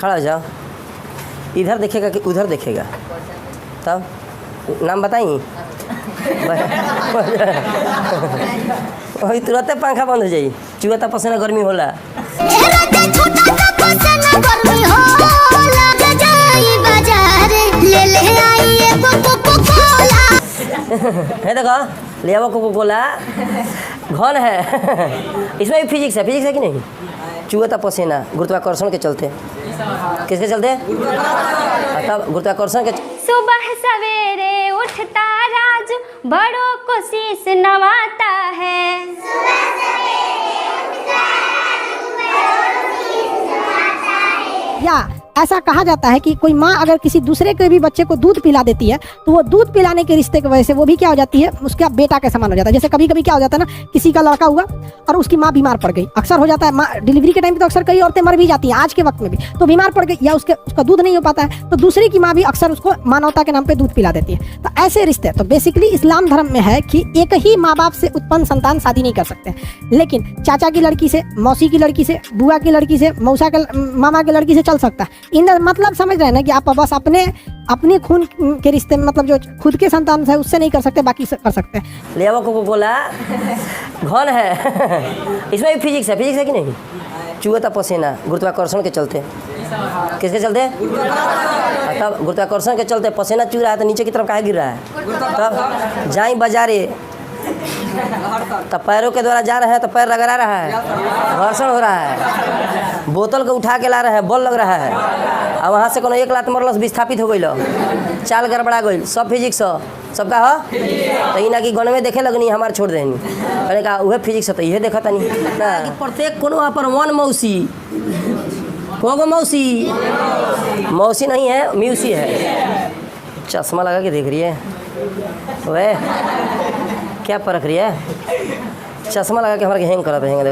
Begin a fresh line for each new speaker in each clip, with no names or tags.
खड़ा हो जाओ। इधर देखेगा कि उधर देखेगा? तब नाम बताई। वही तुरंत पंखा बंद हो जाई। चुहता पसीना गर्मी होला। है देखो ले आओ कोको कोला। घन है। इसमें भी फिजिक्स है कि नहीं? चुहता पसीना गुरुत्वाकर्षण के चलते। किसके चलते? तब गुरुत्वाकर्षण के।
सुबह सवेरे उठता राज बड़ों को शीश नवाता है।
या ऐसा कहा जाता है कि कोई माँ अगर किसी दूसरे के भी बच्चे को दूध पिला देती है तो वो दूध पिलाने के रिश्ते की वजह से वो भी क्या हो जाती है, उसका बेटा के समान हो जाता है। जैसे कभी कभी क्या हो जाता है ना, किसी का लड़का हुआ और उसकी माँ बीमार पड़ गई। अक्सर हो जाता है, माँ डिलीवरी के टाइम पे तो अक्सर कई औरतें मर भी जाती हैं आज के वक्त में भी, तो बीमार पड़ गई या उसका दूध नहीं हो पाता है तो दूसरे की माँ भी अक्सर उसको मानवता के नाम पे दूध पिला देती है। तो ऐसे रिश्ते तो बेसिकली इस्लाम धर्म में है कि एक ही माँ बाप से उत्पन्न संतान शादी नहीं कर सकते, लेकिन चाचा की लड़की से, मौसी की लड़की से, बुआ की लड़की से, मौसा के मामा की लड़की से चल सकता है। इन मतलब समझ रहे हैं ना कि आप बस अपने खून के रिश्ते में मतलब जो खुद के संतान है उससे नहीं कर सकते, बाकी से कर सकते हैं।
ले आओ कोको कोला। घन है। इसमें भी फिजिक्स है कि नहीं? चुहता पसीना गुरुत्वाकर्षण के चलते। किसके चलते? तब गुरुत्वाकर्षण के चलते पसीना चू रहा है तो नीचे की तरफ कहाँ गिर रहा है? तब जाई बाजारे तब पैरों के द्वारा जा रहे हैं तो पैर रगड़ा रहा है, घर्षण हो रहा है। बोतल को उठा के ला रहे हैं, बल लग रहा है। और वहाँ से कोनो एक लात मरलस विस्थापित हो गई, चाल गड़बड़ा गई। सब फिजिक्स सबका हो तो इना की गण में देखे लगनी हमारे छोड़ देनी। मैंने कहा वह फिजिक्स तो यह देखा नहीं ना कि प्रत्येक कोनो वहाँ पर वन मौसी कोगो मौसी नहीं है, म्यूसी है। चश्मा लगा के देख रही है वह क्या परख रही है? चश्मा लगा के हमारे हैंग करा हैंग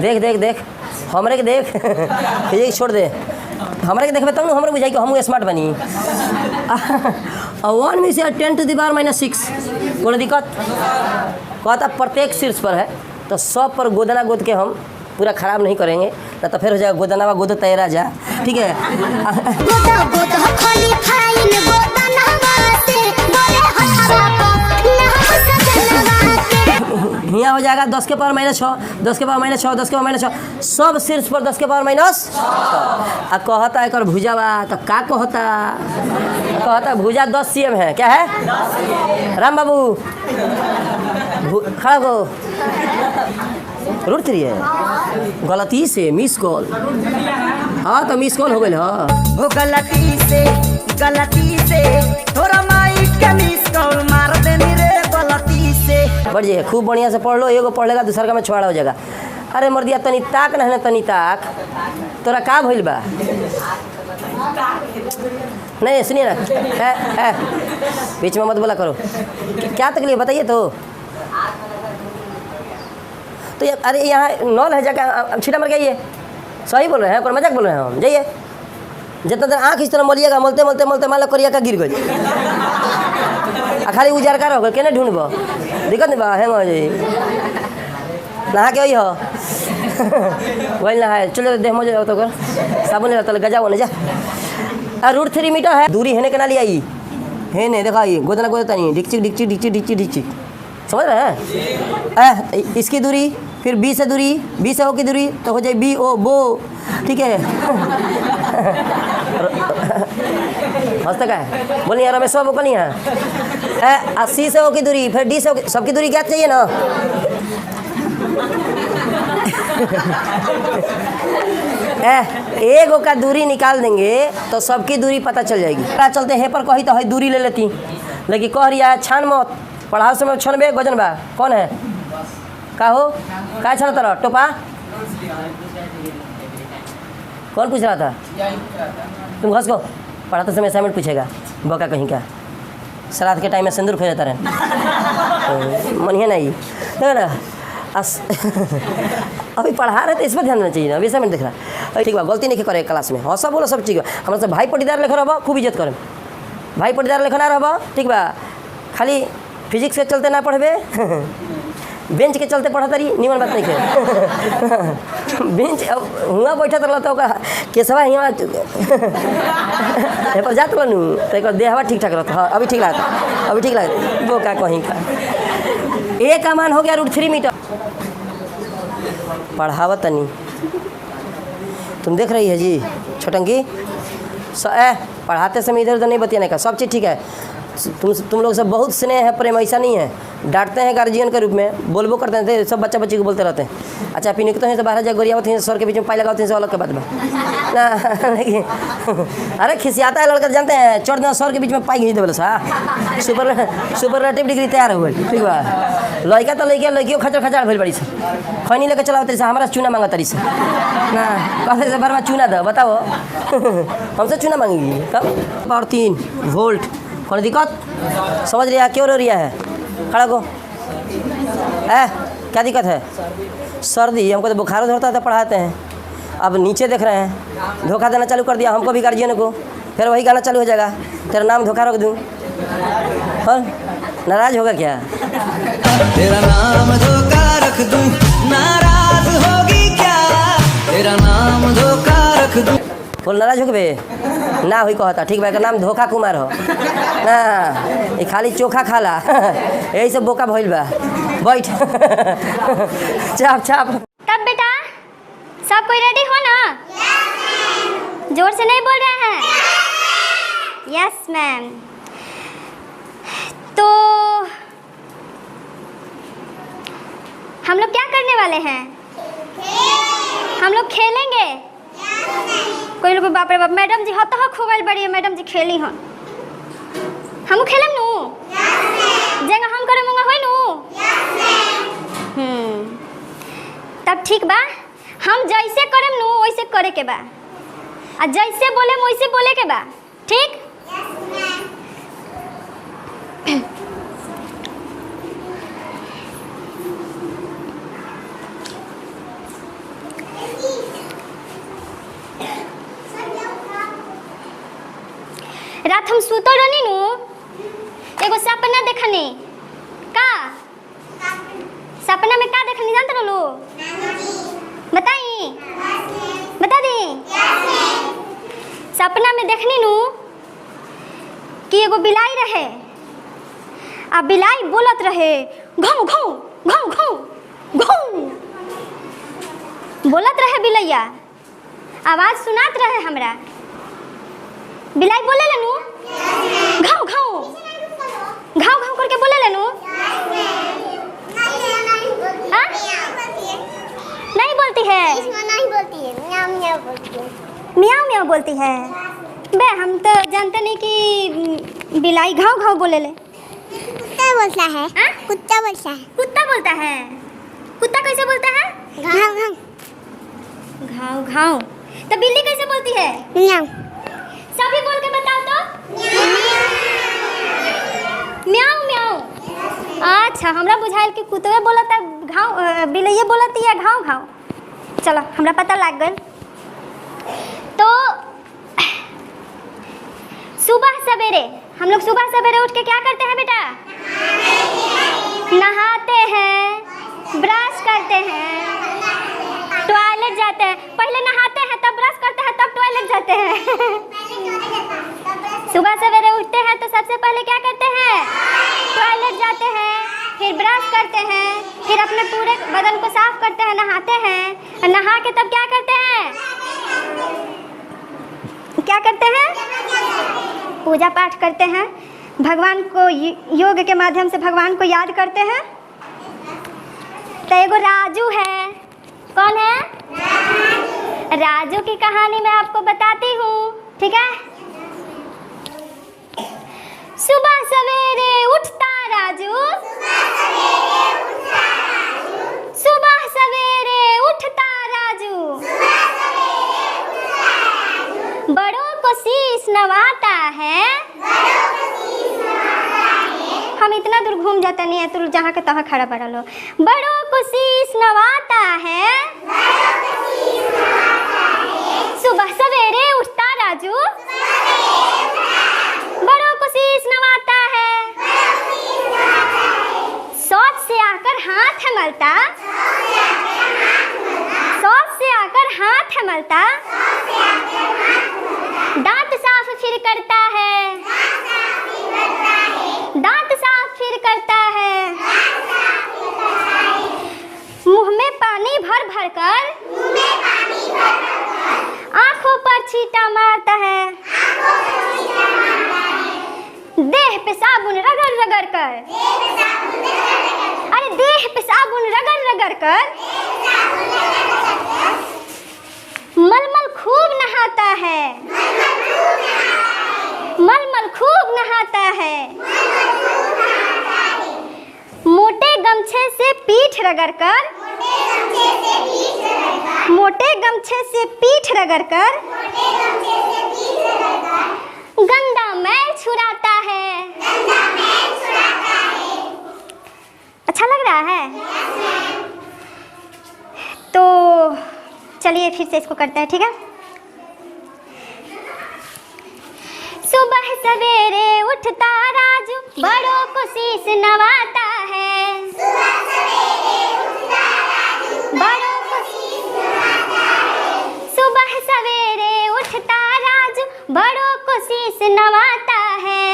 देख देख देख हमरे के देख। फिजिक्स छोड़ दे, हमारे के देखबे तब ना हमारे बुझाई कि हम स्मार्ट बनी। और 1 में से 10⁻⁶ कोनो दिक्कत? कहता प्रत्येक शीर्ष पर है तो सब पर गोदना गोद के हम पूरा खराब नहीं करेंगे, ना तो फिर हो जाएगा गोदनावा गोद तैरा जा। ठीक है। यहाँ हो जाएगा 10⁻⁶, 10⁻⁶, 10⁻⁶, सब शीर्ष पर 10⁻⁻। आ कहता है कर भुजावा तो का कहता भुजा 10 cm है। क्या है राम बाबू? खड़ा हो रूट 3 है। गलती से मिस कॉल। हाँ तो मिस कॉल हो गई। हाँ गलती से थोड़ा माइक के मिस कॉल मार देनी रे गलती से। बढ़ जाइए, खूब बढ़िया से पढ़ लो। एगो पढ़ेगा दूसरा का में छुआड़ा हो जाएगा। अरे मर दिया तनी ताक ना तनी ताक, तोरा का भइल बा? नहीं सुनिए ना, बीच में मत बोला करो। क्या तकलीफ बताइए तो यार। अरे यहाँ नॉल है, जाकर छीटा मर गई। सही बोल रहे हैं, कोई मजाक बोल रहे हैं हम? जाइए, जितना देर आँख इस तरह मलिएगा, मलते मलते मलते मान लो करिया का गिर गई खाली उजार का रहो केने ढूंढब? दिक्कत नहीं बा, हैंग हो जाई। नहा के वही हो वही नहा चलो देह मजे तो कर साबुन ले गजा वो जा। रूट 3 मीटर है दूरी है के ना लिया है नहीं देखा ये गोदना गोदता नहीं डिक्चिक समझ रहे हैं? इसकी दूरी फिर बी से दूरी, बी से ओ की दूरी तो हो जाए बी ओ बो। ठीक है। मस्त का है बोलिए यार, रमेश बाबू बोलिए। है 80 से ओ की दूरी, फिर डी से ओ सबकी दूरी क्या चाहिए ना? एक का दूरी निकाल देंगे तो सबकी दूरी पता चल जाएगी। पता चलते हैं पर कही तो है दूरी ले लेती, लेकिन कह रही है छान मत पढ़ाओ समय छनबे वजन बा। कौन है का हो का छाना तरह टोपा? कौन पूछ रहा था? तुम घस को पढ़ाते समय असाइनमेंट पूछेगा बका कहीं का। श्राद्ध के टाइम में सिंदूर फेरता रहे मनिए नहीं ना। अभी पढ़ा रहे तो इस पर ध्यान देना चाहिए ना। अभी असाइनमेंट देख रहा ठीक बा, गलती नहीं करे क्लास में। हाँ सब बोलो सब ठीक बा। हमारे से भाई पटीदार लेखा रह खूब इज्जत करें। भाई पटीदार लेखा ना रह ठीक बा, खाली फिजिक्स के चलते ना पढ़बे बेंच के चलते पढ़ा तारी निमन बात नहीं है। बेंच अब हुआ बैठा तो ओकरा केसवा हिया पर जात बनू तो एक देहवा ठीक ठाक रहता। हाँ अभी ठीक लगता, अभी ठीक लगता। वो का कहीं का एक अमान हो गया √3 मीटर। पढ़ावत नहीं तुम देख रही है जी छोटंगी पढ़ाते समय इधर उधर नहीं बतियाने का, सब चीज़ ठीक है। तुम लोग सब बहुत स्नेह है, प्रेम ऐसा नहीं है। डांटते हैं गार्जियन के रूप में, बोलबो करते हैं, सब बच्चा बच्ची को बोलते रहते हैं। अच्छा पीने तो हैं तो बाहर जा गोरियावत हैं, सर के बीच में पाई लगाते हैं, सब अलग के बात में ना लेकिन अरे खिसियाता है लड़का, जानते हैं चढ़ देना सर के बीच में पाई घींच देवल सा सुपरलेटिव डिग्री तैयार हो गई। ठीक बा लड़का तो लड़कियों खचर खचाड़ भइल बड़ी से खैनी लेकर चलाओ तरी से हमारा चूना मांगा तरी से ना कहते से बार बार चूना दो बताओ हमसे चूना मांगेगी कब। और 3 वोल्ट कौन दिक्कत समझ रही है, क्यों रो रही है, खड़ा को क्या दिक्कत है। सर्दी हमको तो बुखार धरता है तो पढ़ाते हैं। अब नीचे देख रहे हैं धोखा देना चालू कर दिया हमको भी गार्जियन को, फिर वही गाना चालू हो जाएगा तेरा नाम धोखा रख दूँ। और नाराज होगा क्या,
तेरा नाम धोखा रख दूँ, नाराज होगी क्या, तेरा नाम धोखा रख दूँ।
बोल नाराज हो बे ना हुई कहता ठीक बा, नाम धोखा कुमार हो ना, ये खाली चोखा खाला यही सब बोका भइल बा। बैठ चाप चाप।
तब बेटा सब कोई रेडी हो ना? जोर से नहीं बोल रहे हैं? Yes ma'am. तो हम लोग क्या करने वाले हैं? हम लोग खेलेंगे। कोई लोग बाप रे बाप मैडम जी हत हो गई बड़ी है, मैडम जी खेली हन हम खेलम नू जेंगा हम करे मुंगा होई नू। तब ठीक बा, हम जैसे करम नू वैसे करे के बा, आ जैसे बोले वैसे बोले के बा, ठीक? रात हम सुतो रहनी नू, एगो सपना देखनी। का सपना में का देखनी जानते रहलू? बताई बता दी। सपना में देखनी नू कि एगो बिलाई रहे, आ बिलाई बोलत रहे घाव घाव घाव घाव घाव, बोलत रहे बिलैया, आवाज सुनात रहे हमरा। बिलाई बोले लेनू घाव घाव घाव घाव करके बोले लेनू। नहीं बोलती है,
नहीं बोलती है, म्याऊ म्याऊ बोलती है।
म्याऊ म्याऊ बोलती है। बे हम तो जानते नहीं कि बिलाई घाव घाव बोले ले।
कुत्ता बोलता है। कुत्ता बोलता है।
कुत्ता बोलता है। कुत्ता कैसे बोलता है?
घाव घाव
घाव घाव। तो बिल्ली कैसे बोलती है?
म्याऊ।
सभी बोल के बताओ तो। म्याऊ म्याऊ। अच्छा हमरा बुझाइल कि कुत्ते बोलता घाव, बिल्ली बोलती है घाव घाव। चलो हमरा पता लग गया। तो सुबह सवेरे हम लोग सुबह सवेरे उठ के क्या करते हैं बेटा? नहाते हैं, ब्रश करते हैं, टॉयलेट जाते हैं। पहले नहाते हैं तब ब्रश करते हैं तब टॉयलेट जाते हैं। सुबह सवेरे उठते हैं तो सबसे पहले क्या करते हैं? टॉयलेट जाते हैं, फिर ब्रश करते हैं, फिर अपने पूरे बदन को साफ करते हैं, नहाते हैं, और नहा के तब क्या करते हैं? क्या करते हैं? पूजा पाठ करते हैं, भगवान को योग के माध्यम से भगवान को याद करते हैं। तो एगो राजू है, कौन है? राजू की कहानी मैं आपको बताती हूँ, ठीक है? सुबह सवेरे उठता राजू, सुबह सवेरे उठता राजू, बड़ों को शीश नवाता है। हम इतना दूर घूम जाते नहीं है, तो जहाँ के तहाँ खड़ा पड़ा लो। बड़ों को शीश नवाता है, सुबह सवेरे उठता राजू, बड़ों को शीश नवाता है। शौच से आकर हाथ साबुन रगड़ रगड़ कर, अरे देह पे साबुन रगड़ रगड़ कर मलमल खूब नहाता है, मलमल खूब नहाता है। मोटे गमछे से पीठ रगड़ कर, मोटे गमछे से पीठ रगड़ कर गंदा मैल छुड़ाता है। अच्छा लग रहा है? तो चलिए फिर से इसको करते हैं, ठीक है? सुबह सवेरे उठता राजू बड़ों को शीश नवाता है, बड़ों को सुबह सवेरे उठता राजू बड़ों को शीश नवाता है।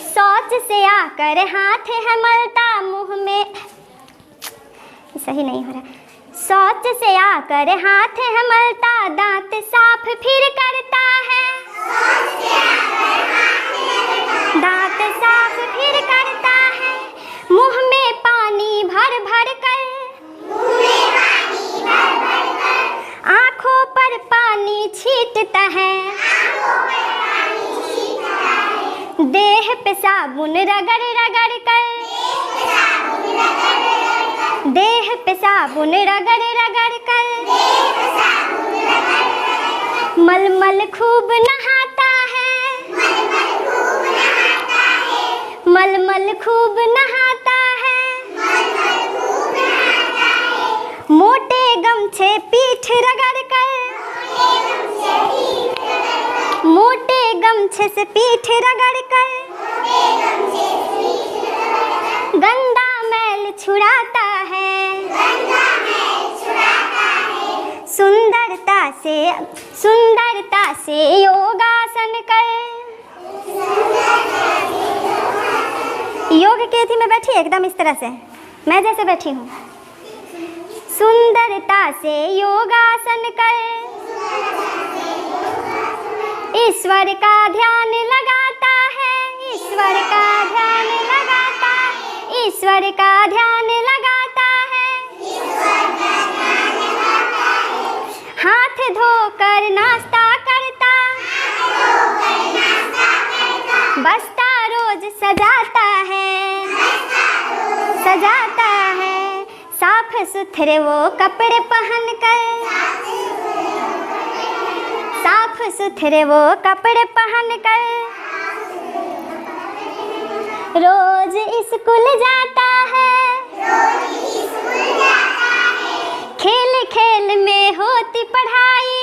शौच से आकर हाथ है मलता मुंह में, सही नहीं हो रहा। शौच से आकर हाथ है मलता दांत साफ फिर करता है, दांत साफ फिर करता है। मुंह में पानी भर भर कर, आँखों पर पानी छींटता है। देह पे साबुन रगड़ रगड़ कर, देह पे साबुन रगड़ रगड़ कर मलमल खूब नहाता है, मलमल खूब नहाता है। मोटे गमछे पीठ रगड़ कर, मोटे गमछे से पीठ रगड़ कर गंदा मैल छुड़ाता है, सुंदरता से योगासन कर। योग की थी मैं बैठी एकदम इस तरह से, मैं जैसे बैठी हूँ। सुंदरता से योगासन कर, ईश्वर का ध्यान लगाता है, ईश्वर का ध्यान लगाता, ईश्वर का ध्यान लगाता है। हाथ धोकर नाश्ता करता, बस्ता रोज सजाता है, सजाता है। साफ सुथरे वो कपड़े पहन कर, साफ सुथरे वो कपड़े पहन कर रोज स्कूल जाता है, खेल खेल में होती पढ़ाई,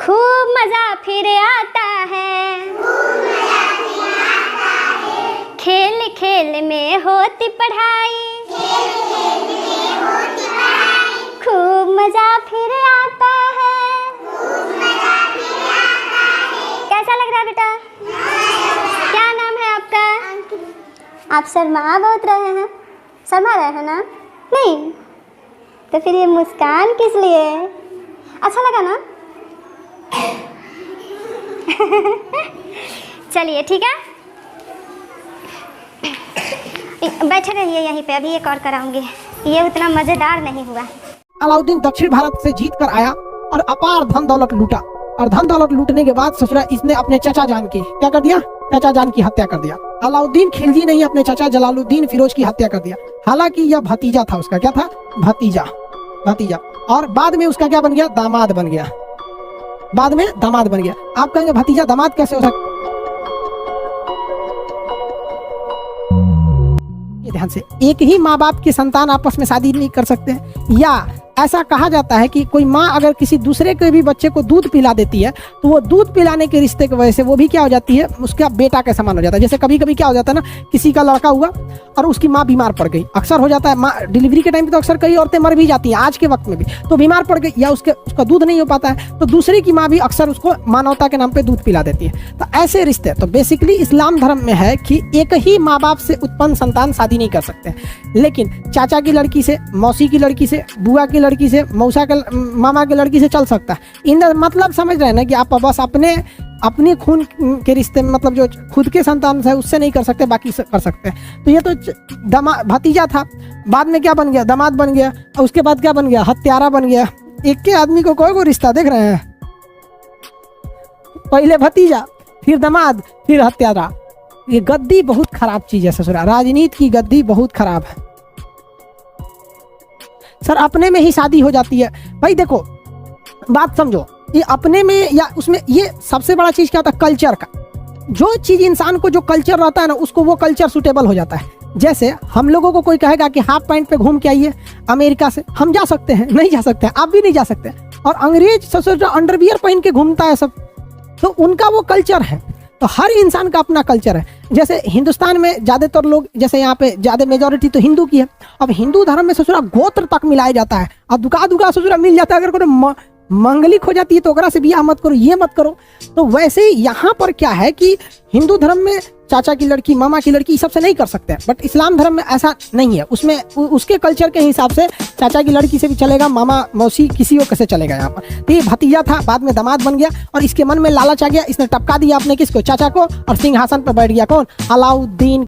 खूब मजा फिर आता है। खेल खेल में होती पढ़ाई, खूब मजा फिर आता है। कैसा लग रहा है बेटा? क्या नाम है आपका? आप शर्मा बहुत रहे हैं, शर्मा रहे हैं ना? नहीं तो फिर ये मुस्कान किस लिए? अच्छा लगा ना? चलिए ठीक है, बैठे रहिए यहीं पे, अभी एक और कराऊंगी। ये उतना मजेदार नहीं हुआ।
अलाउद्दीन दक्षिण भारत से जीत कर आया और अपार धन दौलत लूटा, और धन दौलत लूटने के बाद ससुरा इसने अपने चाचा जान की क्या कर दिया? चाचा जान की हत्या कर दिया। अलाउद्दीन खिलजी ने ही अपने चाचा जलालुद्दीन फिरोज की हत्या कर दिया। हालांकि यह भतीजा था उसका, क्या था? भतीजा, भतीजा। और बाद में उसका क्या बन गया? दामाद बन गया, बाद में दामाद बन गया। आप कहेंगे भतीजा दामाद कैसे हो सकता? ध्यान से, एक ही माँ बाप के संतान आपस में शादी नहीं कर सकते, या ऐसा कहा जाता है कि कोई माँ अगर किसी दूसरे के भी बच्चे को दूध पिला देती है तो वो दूध पिलाने के रिश्ते की वजह से वो भी क्या हो जाती है? उसका बेटा के समान हो जाता है। जैसे कभी कभी क्या हो जाता है ना, किसी का लड़का हुआ और उसकी माँ बीमार पड़ गई, अक्सर हो जाता है। माँ डिलीवरी के टाइम पे तो अक्सर कई औरतें मर भी जाती हैं, आज के वक्त में भी, तो बीमार पड़ गई या उसका दूध नहीं हो पाता है तो दूसरी की माँ भी अक्सर उसको मानवता के नाम पे दूध पिला देती है। तो ऐसे रिश्ते, तो बेसिकली इस्लाम धर्म में है कि एक ही माँ बाप से उत्पन्न संतान शादी नहीं कर सकते, लेकिन चाचा की लड़की से, मौसी की लड़की से, बुआ की लड़की से, मौसा के मामा के लड़की से चल सकता है। इन मतलब समझ रहे हैं ना कि आप बस अपने खून के रिश्ते में, मतलब जो खुद के संतान है उससे नहीं कर सकते, बाकी से कर सकते हैं। तो ये तो भतीजा था, बाद में क्या बन गया, दामाद बन गया, और उसके बाद क्या बन गया, हत्यारा बन गया। एक के आदमी को कोई रिश्ता देख रहे हैं, पहले भतीजा, फिर दामाद, फिर हत्यारा। ये गद्दी बहुत खराब चीज है ससुरा, राजनीति की गद्दी बहुत खराब है सर। अपने में ही शादी हो जाती है भाई। देखो बात समझो, ये अपने में या उसमें, ये सबसे बड़ा चीज क्या होता है, कल्चर का। जो चीज इंसान को जो कल्चर रहता है ना, उसको वो कल्चर सूटेबल हो जाता है। जैसे हम लोगों को कोई कहेगा कि हाफ पैंट पे घूम के आइए अमेरिका से, हम जा सकते हैं? नहीं जा सकते, आप भी नहीं जा सकते। और अंग्रेज ससुर अंडरवियर पहन के घूमता है सब, तो उनका वो कल्चर है। तो हर इंसान का अपना कल्चर है। जैसे हिंदुस्तान में ज़्यादातर लोग, जैसे यहाँ पे ज़्यादा मेजोरिटी तो हिंदू की है। अब हिंदू धर्म में ससुरा गोत्र तक मिलाया जाता है, और दुका ससुरा मिल जाता है। अगर कोई मंगलिक हो जाती है तो ओकरा से बियाह मत करो, ये मत करो। तो वैसे ही यहाँ पर क्या है कि हिंदू धर्म में चाचा की लड़की, मामा की लड़की, सबसे नहीं कर सकते, बट इस्लाम धर्म में ऐसा नहीं है। उसमें उसके कल्चर के हिसाब से चाचा की लड़की से भी चलेगा, मामा मौसी किसी को कैसे चलेगा यहाँ पर। तो ये भतीजा था, बाद में दामाद बन गया, और इसके मन में लालच आ गया, इसने टपका दिया अपने किसको, चाचा को, और सिंहासन पर बैठ गया कौन, अलाउद्दीन